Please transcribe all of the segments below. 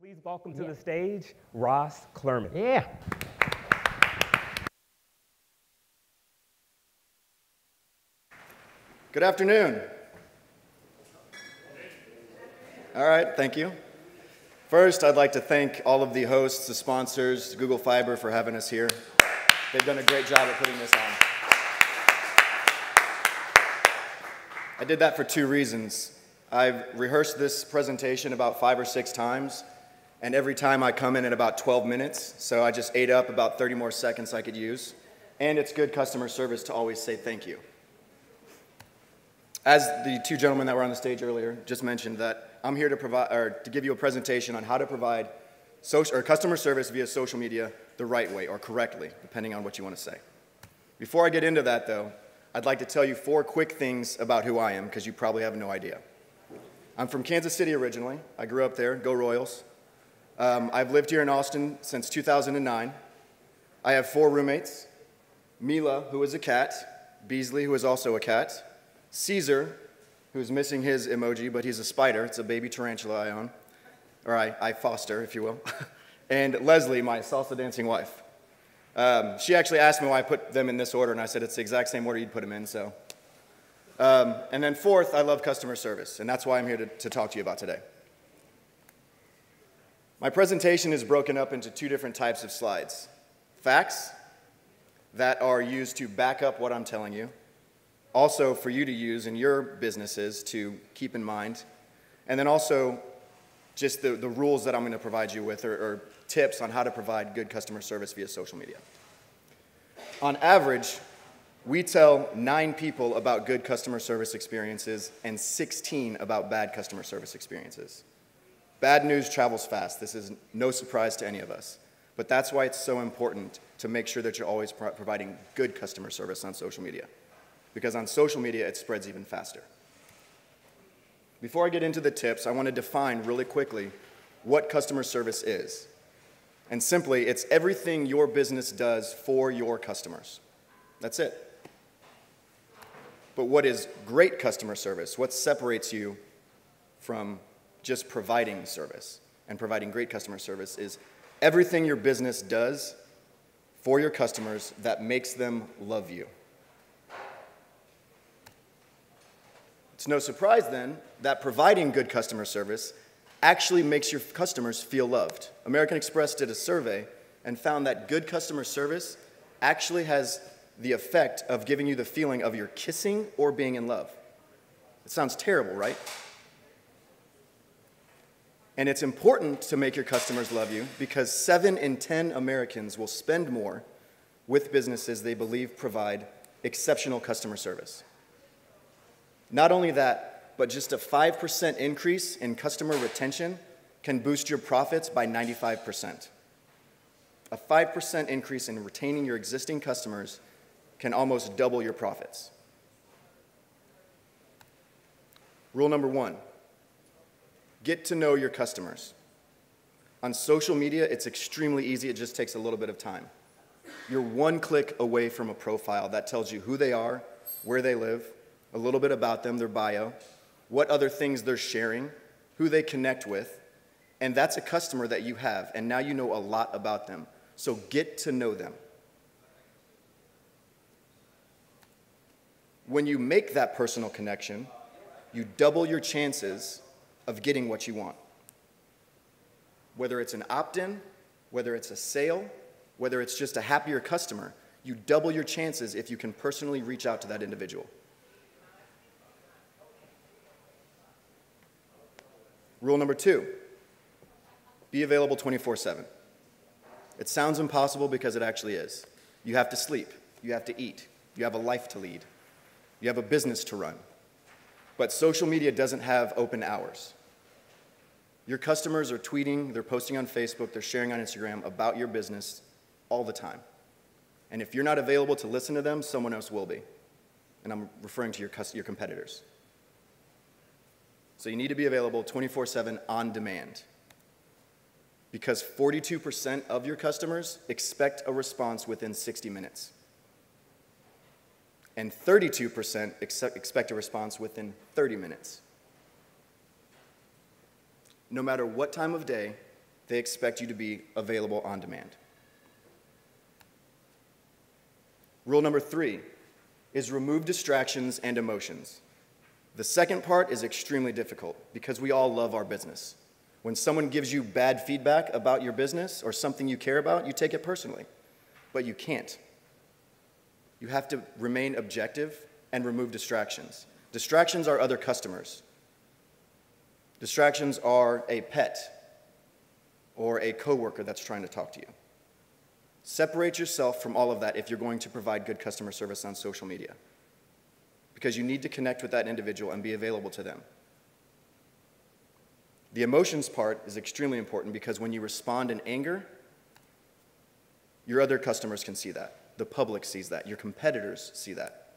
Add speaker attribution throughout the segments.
Speaker 1: Please welcome to the stage, Ross Clurman.
Speaker 2: Yeah.
Speaker 3: Good afternoon. All right, thank you. First, I'd like to thank all of the hosts, the sponsors, Google Fiber for having us here. They've done a great job at putting this on. I did that for two reasons. I've rehearsed this presentation about 5 or 6 times, and every time I come in at about 12 minutes, so I just ate up about 30 more seconds I could use. And it's good customer service to always say thank you. As the two gentlemen that were on the stage earlier just mentioned, that I'm here to give you a presentation on how to provide customer service via social media the right way or correctly, depending on what you want to say. Before I get into that, though, I'd like to tell you 4 quick things about who I am, because you probably have no idea. I'm from Kansas City originally. I grew up there. Go Royals. I've lived here in Austin since 2009. I have 4 roommates: Mila, who is a cat; Beasley, who is also a cat; Caesar, who's missing his emoji, but he's a spider. It's a baby tarantula I own, or I foster, if you will, and Leslie, my salsa dancing wife. She actually asked me why I put them in this order, and I said it's the exact same order you'd put them in, so. And then 4th, I love customer service, and that's why I'm here to talk to you about today. My presentation is broken up into 2 different types of slides: facts that are used to back up what I'm telling you, also for you to use in your businesses to keep in mind, and then also just the rules that I'm going to provide you with, or tips on how to provide good customer service via social media. On average, we tell 9 people about good customer service experiences and 16 about bad customer service experiences. Bad news travels fast. This is no surprise to any of us. But that's why it's so important to make sure that you're always providing good customer service on social media. Because on social media, it spreads even faster. Before I get into the tips, I want to define really quickly what customer service is. And simply, it's everything your business does for your customers. That's it. But what is great customer service? What separates you from just providing service and providing great customer service is everything your business does for your customers that makes them love you. It's no surprise then that providing good customer service actually makes your customers feel loved. American Express did a survey and found that good customer service actually has the effect of giving you the feeling of you're kissing or being in love. It sounds terrible, right? And it's important to make your customers love you because 7 in 10 Americans will spend more with businesses they believe provide exceptional customer service. Not only that, but just a 5% increase in customer retention can boost your profits by 95%. A 5% increase in retaining your existing customers can almost double your profits. Rule number 1. Get to know your customers. On social media, it's extremely easy. It just takes a little bit of time. You're 1 click away from a profile that tells you who they are, where they live, a little bit about them, their bio, what other things they're sharing, who they connect with, and that's a customer that you have, and now you know a lot about them. So get to know them. When you make that personal connection, you double your chances of getting what you want. Whether it's an opt-in, whether it's a sale, whether it's just a happier customer, you double your chances if you can personally reach out to that individual. Rule number 2, be available 24/7. It sounds impossible because it actually is. You have to sleep, you have to eat, you have a life to lead, you have a business to run. But social media doesn't have open hours. Your customers are tweeting, they're posting on Facebook, they're sharing on Instagram about your business all the time. And if you're not available to listen to them, someone else will be. And I'm referring to your competitors. So you need to be available 24/7 on demand. Because 42% of your customers expect a response within 60 minutes. And 32% expect a response within 30 minutes. No matter what time of day, They expect you to be available on demand. Rule number 3 is remove distractions and emotions. The second part is extremely difficult because we all love our business. When someone gives you bad feedback about your business or something you care about, you take it personally. But you can't. You have to remain objective and remove distractions. Distractions are other customers. Distractions are a pet or a coworker that's trying to talk to you. Separate yourself from all of that if you're going to provide good customer service on social media, because you need to connect with that individual and be available to them. The emotions part is extremely important because when you respond in anger, your other customers can see that. The public sees that. Your competitors see that.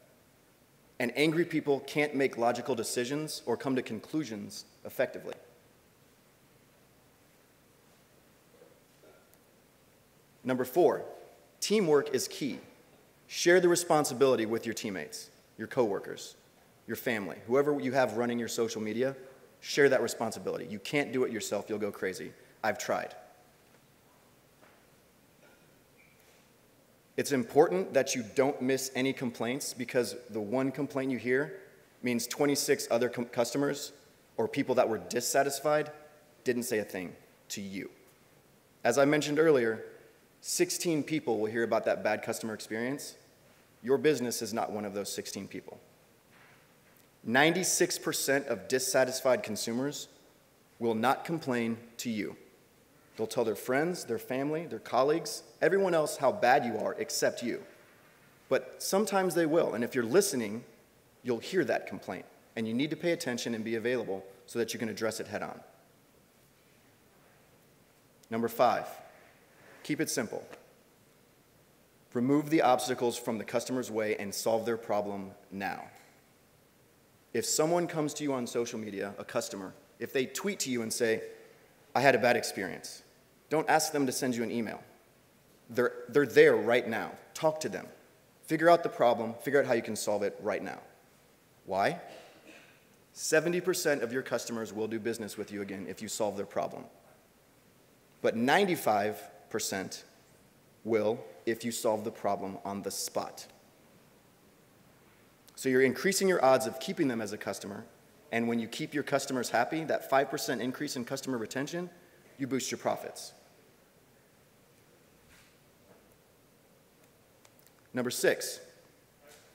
Speaker 3: And angry people can't make logical decisions or come to conclusions effectively. Number 4, teamwork is key. Share the responsibility with your teammates, your coworkers, your family, whoever you have running your social media. Share that responsibility. You can't do it yourself. You'll go crazy. I've tried. It's important that you don't miss any complaints, because the one complaint you hear means 26 other customers or people that were dissatisfied didn't say a thing to you. As I mentioned earlier, 16 people will hear about that bad customer experience. Your business is not one of those 16 people. 96% of dissatisfied consumers will not complain to you. They'll tell their friends, their family, their colleagues, everyone else how bad you are except you. But sometimes they will, and if you're listening, you'll hear that complaint, and you need to pay attention and be available so that you can address it head on. Number 5, keep it simple. Remove the obstacles from the customer's way and solve their problem now. If someone comes to you on social media, a customer, if they tweet to you and say, I had a bad experience, don't ask them to send you an email. They're there right now. Talk to them. Figure out the problem. Figure out how you can solve it right now. Why? 70% of your customers will do business with you again if you solve their problem. But 95% will if you solve the problem on the spot. So you're increasing your odds of keeping them as a customer, and when you keep your customers happy, that 5% increase in customer retention, you boost your profits. Number 6,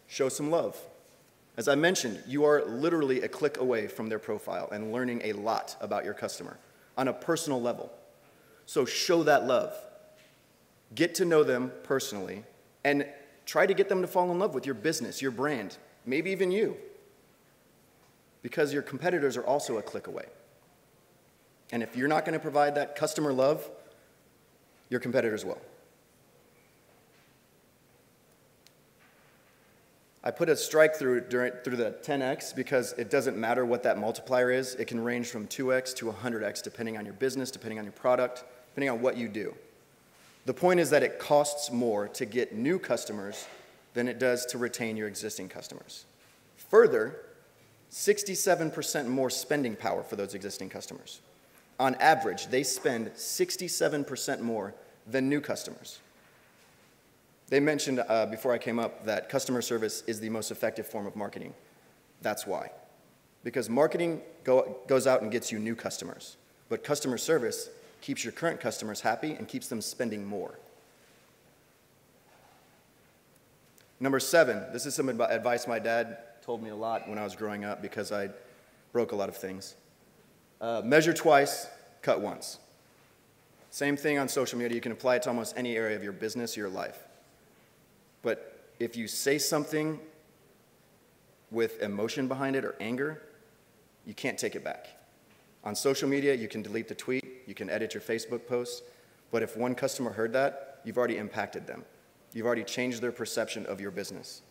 Speaker 3: show some love. As I mentioned, you are literally a click away from their profile and learning a lot about your customer on a personal level. So show that love. Get to know them personally and try to get them to fall in love with your business, your brand, maybe even you, because your competitors are also a click away. And if you're not going to provide that customer love, your competitors will. I put a strike through the 10x because it doesn't matter what that multiplier is. It can range from 2x to 100x depending on your business, depending on your product, depending on what you do. The point is that it costs more to get new customers than it does to retain your existing customers. Further, 67% more spending power for those existing customers. On average, they spend 67% more than new customers. They mentioned before I came up that customer service is the most effective form of marketing. That's why. Because marketing goes out and gets you new customers, but customer service keeps your current customers happy and keeps them spending more. Number 7, this is some advice my dad told me a lot when I was growing up because I broke a lot of things. Measure twice, cut once. Same thing on social media. You can apply it to almost any area of your business or your life. But if you say something with emotion behind it or anger, you can't take it back. On social media, you can delete the tweet, you can edit your Facebook post, but if one customer heard that, you've already impacted them. You've already changed their perception of your business.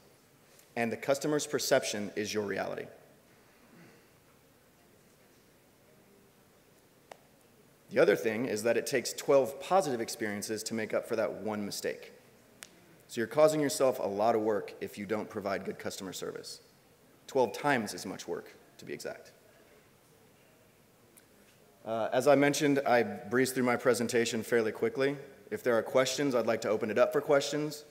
Speaker 3: And the customer's perception is your reality. The other thing is that it takes 12 positive experiences to make up for that one mistake. So you're causing yourself a lot of work if you don't provide good customer service. 12 times as much work, to be exact. As I mentioned, I breezed through my presentation fairly quickly. If there are questions, I'd like to open it up for questions.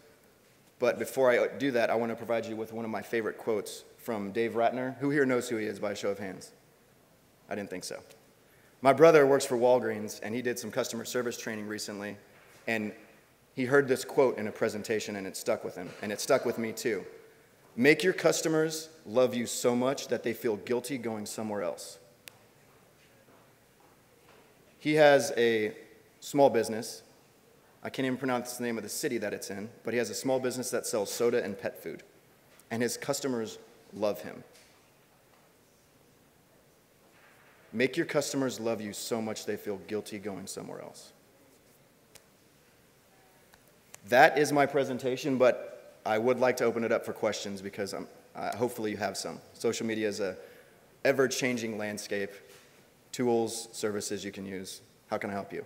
Speaker 3: But before I do that, I want to provide you with one of my favorite quotes from Dave Ratner. Who here knows who he is by a show of hands? I didn't think so. My brother works for Walgreens, and he did some customer service training recently, and he heard this quote in a presentation, and it stuck with him, and it stuck with me too. Make your customers love you so much that they feel guilty going somewhere else. He has a small business. I can't even pronounce the name of the city that it's in, but he has a small business that sells soda and pet food, and his customers love him. Make your customers love you so much they feel guilty going somewhere else. That is my presentation, but I would like to open it up for questions because hopefully you have some. Social media is an ever-changing landscape. Tools, services you can use. How can I help you?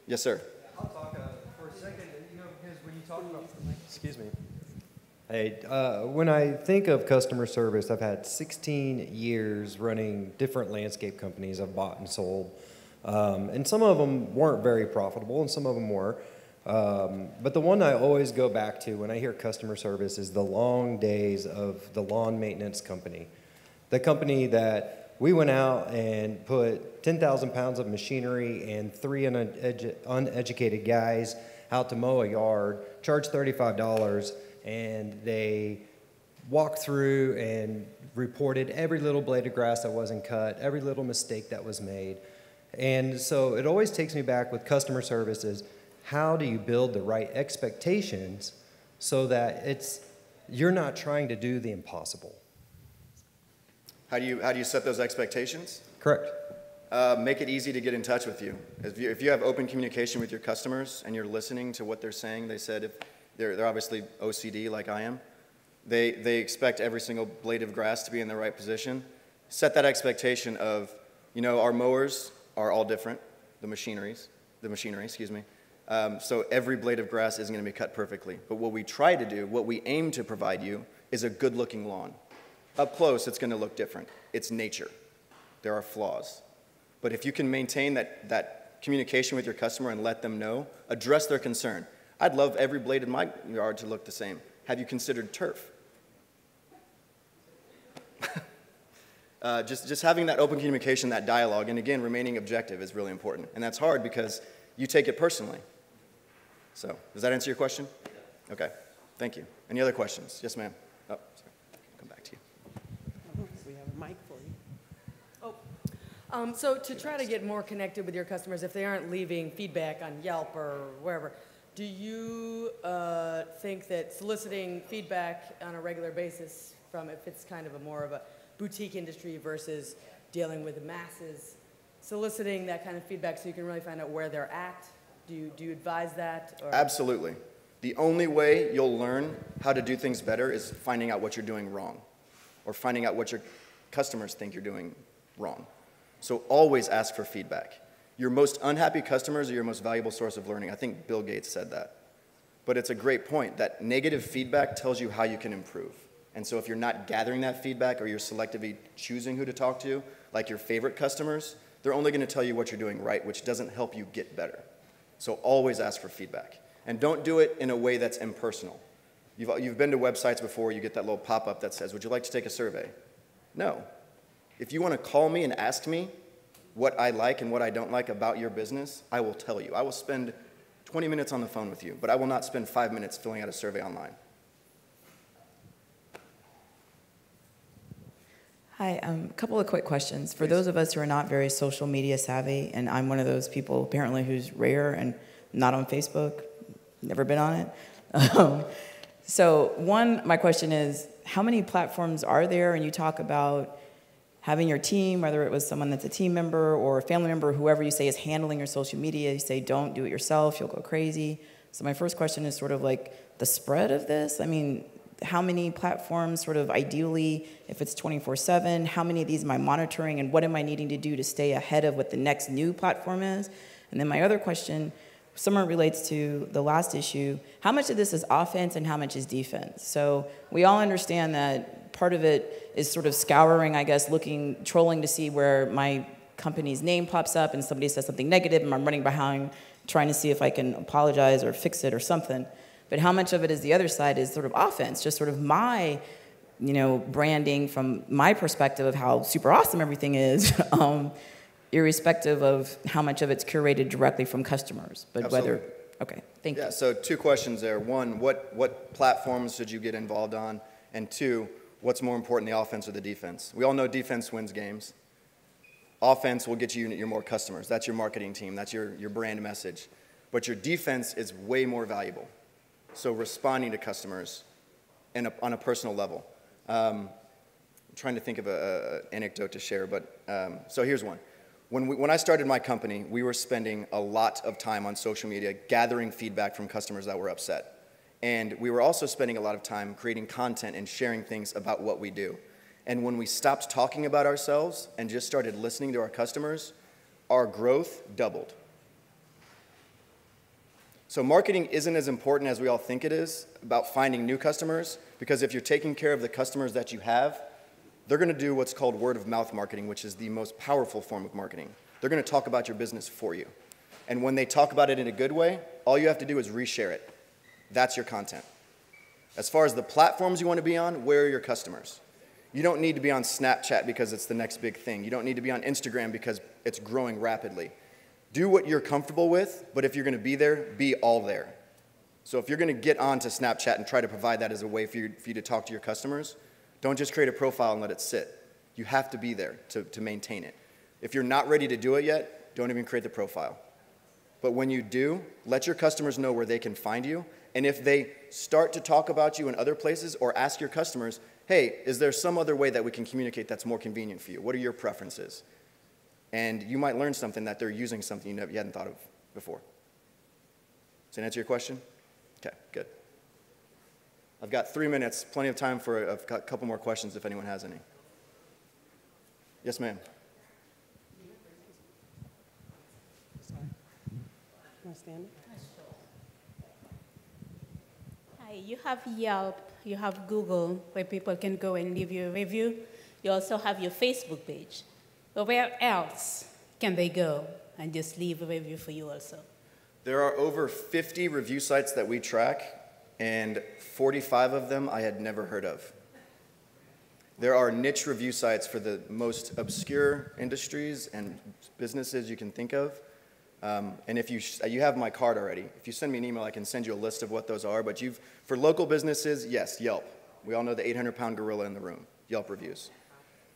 Speaker 3: Yes, sir.
Speaker 2: I'll talk for a second. Because when you talk about, excuse me. Hey, when I think of customer service, I've had 16 years running different landscape companies I've bought and sold. And some of them weren't very profitable, and some of them were. But the one I always go back to when I hear customer service is the long days of the lawn maintenance company. The company that we went out and put 10,000 pounds of machinery and 3 uneducated guys out to mow a yard, charged $35, and they walked through and reported every little blade of grass that wasn't cut, every little mistake that was made. And so it always takes me back with customer services. How do you build the right expectations so that you're not trying to do the impossible?
Speaker 3: How do you set those expectations?
Speaker 2: Correct.
Speaker 3: Make it easy to get in touch with you. If you have open communication with your customers and you're listening to what they're saying, they said if they're obviously OCD like I am. They expect every single blade of grass to be in the right position. Set that expectation of, our mowers are all different, the machinery, excuse me. So every blade of grass isn't going to be cut perfectly. But what we try to do, what we aim to provide you, is a good-looking lawn. Up close, it's going to look different. It's nature. There are flaws. But if you can maintain that communication with your customer and let them know, address their concern. I'd love every blade in my yard to look the same. Have you considered turf? Just having that open communication, that dialogue, and again, remaining objective is really important. And that's hard because you take it personally. So, does that answer your question? Okay, thank you. Any other questions? Yes, ma'am. Oh, sorry. I'll come back to you.
Speaker 1: We have a mic for you.
Speaker 4: So to try to get more connected with your customers, if they aren't leaving feedback on Yelp or wherever, do you think that soliciting feedback on a regular basis from, if it's kind of more of a boutique industry versus dealing with the masses, soliciting that kind of feedback so you can really find out where they're at? Do you advise that? Or?
Speaker 3: Absolutely. The only way you'll learn how to do things better is finding out what you're doing wrong or finding out what your customers think you're doing wrong. So always ask for feedback. Your most unhappy customers are your most valuable source of learning. I think Bill Gates said that. But it's a great point that negative feedback tells you how you can improve. And so if you're not gathering that feedback or you're selectively choosing who to talk to, like your favorite customers, they're only going to tell you what you're doing right, which doesn't help you get better. So always ask for feedback. And don't do it in a way that's impersonal. You've been to websites before, you get that little pop-up that says, would you like to take a survey? No. If you want to call me and ask me what I like and what I don't like about your business, I will tell you. I will spend 20 minutes on the phone with you, but I will not spend 5 minutes filling out a survey online.
Speaker 5: Hi, a couple of quick questions. For those of us who are not very social media savvy, and I'm one of those people apparently who's rare and not on Facebook, never been on it. So my question is, how many platforms are there? And you talk about having your team, whether it was someone that's a team member or a family member, whoever you say is handling your social media, you say don't do it yourself, you'll go crazy. So my first question is sort of like the spread of this. I mean, how many platforms sort of ideally, if it's 24/7, how many of these am I monitoring and what am I needing to do to stay ahead of what the next new platform is? And then my other question, somewhat relates to the last issue, how much of this is offense and how much is defense? So we all understand that part of it is sort of scouring, I guess, trolling to see where my company's name pops up and somebody says something negative and I'm running behind trying to see if I can apologize or fix it or something. But how much of it is the other side is sort of offense, just sort of my, branding from my perspective of how super awesome everything is, irrespective of how much of it's curated directly from customers. But
Speaker 3: Absolutely.
Speaker 5: Okay, thank you.
Speaker 3: Yeah, so 2 questions there. 1, what platforms did you get involved on? And 2, what's more important, the offense or the defense? We all know defense wins games. Offense will get you your more customers. That's your marketing team. That's your brand message. But your defense is way more valuable. So responding to customers on a personal level. I'm trying to think of an anecdote to share, but so here's one. When I started my company, we were spending a lot of time on social media gathering feedback from customers that were upset. And we were also spending a lot of time creating content and sharing things about what we do. And when we stopped talking about ourselves and just started listening to our customers, our growth doubled. So marketing isn't as important as we all think it is about finding new customers, because if you're taking care of the customers that you have, they're going to do what's called word of mouth marketing, which is the most powerful form of marketing. They're going to talk about your business for you. And when they talk about it in a good way, all you have to do is reshare it. That's your content. As far as the platforms you want to be on, where are your customers? You don't need to be on Snapchat because it's the next big thing. You don't need to be on Instagram because it's growing rapidly. Do what you're comfortable with, but if you're going to be there, be all there. So if you're going to get onto Snapchat and try to provide that as a way for you to talk to your customers, don't just create a profile and let it sit. You have to be there to maintain it. If you're not ready to do it yet, don't even create the profile. But when you do, let your customers know where they can find you. And if they start to talk about you in other places, or ask your customers, hey, is there some other way that we can communicate that's more convenient for you? What are your preferences? And you might learn something that they're using something you hadn't thought of before. Does that answer your question? Okay, good. I've got 3 minutes, plenty of time for a couple more questions if anyone has any. Yes, ma'am.
Speaker 1: Sorry. Want to stand?
Speaker 6: Hi, you have Yelp, you have Google, where people can go and leave you a review. You also have your Facebook page. But where else can they go and just leave a review for you also?
Speaker 3: There are over 50 review sites that we track, and 45 of them I had never heard of. There are niche review sites for the most obscure industries and businesses you can think of. And if you have my card already. If you send me an email, I can send you a list of what those are. But for local businesses, yes, Yelp. We all know the 800-pound gorilla in the room, Yelp reviews.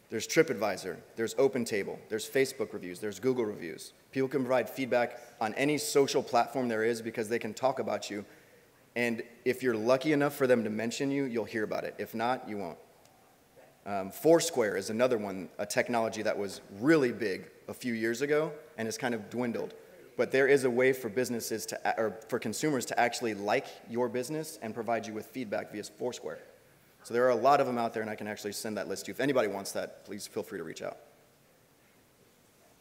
Speaker 3: There's TripAdvisor, there's OpenTable, there's Facebook reviews, there's Google reviews. People can provide feedback on any social platform there is because they can talk about you. And if you're lucky enough for them to mention you, you'll hear about it. If not, you won't. Foursquare is another one, a technology that was really big a few years ago and has kind of dwindled. But there is a way for businesses or for consumers to actually like your business and provide you with feedback via Foursquare. So there are a lot of them out there, and I can actually send that list to you. If anybody wants that, please feel free to reach out.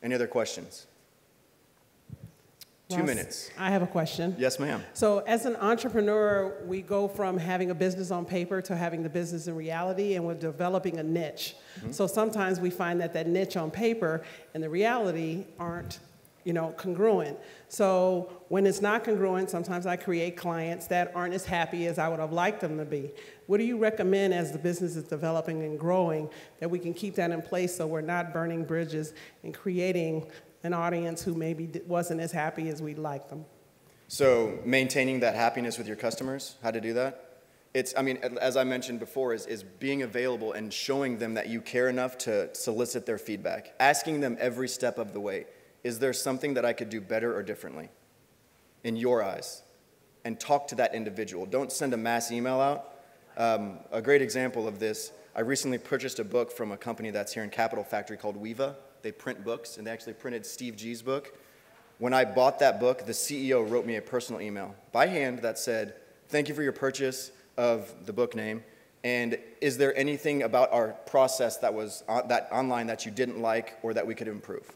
Speaker 3: Any other questions? 2 minutes.
Speaker 1: I have a question.
Speaker 3: Yes, ma'am.
Speaker 1: So as an entrepreneur, we go from having a business on paper to having the business in reality, and we're developing a niche. Mm-hmm. So sometimes we find that niche on paper and the reality aren't congruent. So when it's not congruent, sometimes I create clients that aren't as happy as I would have liked them to be. What do you recommend as the business is developing and growing that we can keep that in place so we're not burning bridges and creating an audience who maybe wasn't as happy as we'd like them?
Speaker 3: So maintaining that happiness with your customers, how to do that? As I mentioned before, is being available and showing them that you care enough to solicit their feedback. Asking them every step of the way, is there something that I could do better or differently in your eyes? And talk to that individual. Don't send a mass email out. A great example of this, I recently purchased a book from a company that's here in Capital Factory called Weeva. They print books, and they actually printed Steve G's book. When I bought that book, the CEO wrote me a personal email by hand that said, thank you for your purchase of the book name, and is there anything about our process that was online that you didn't like or that we could improve?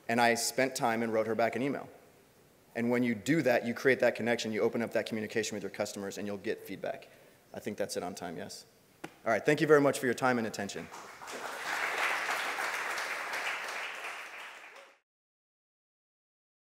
Speaker 3: And I spent time and wrote her back an email. And when you do that, you create that connection, you open up that communication with your customers, and you'll get feedback. I think that's it on time, yes? All right, thank you very much for your time and attention.